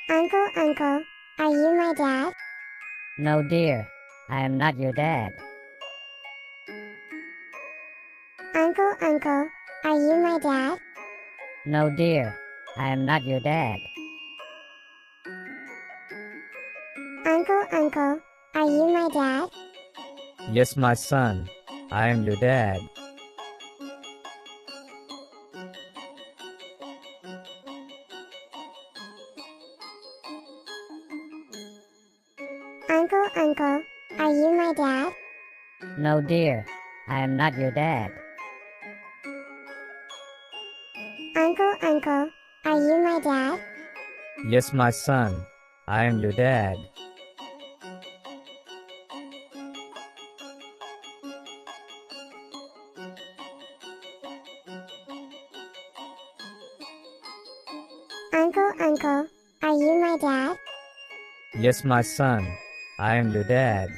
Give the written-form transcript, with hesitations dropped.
Uncle, are you my dad? No, dear, I am not your dad. Uncle, are you my dad? No, dear, I am not your dad. Uncle, are you my dad? Yes, my son, I am your dad. Uncle, are you my dad? No, dear, I am not your dad. Uncle, are you my dad? Yes, my son, I am your dad. Uncle, are you my dad? Yes, my son, I am your dad.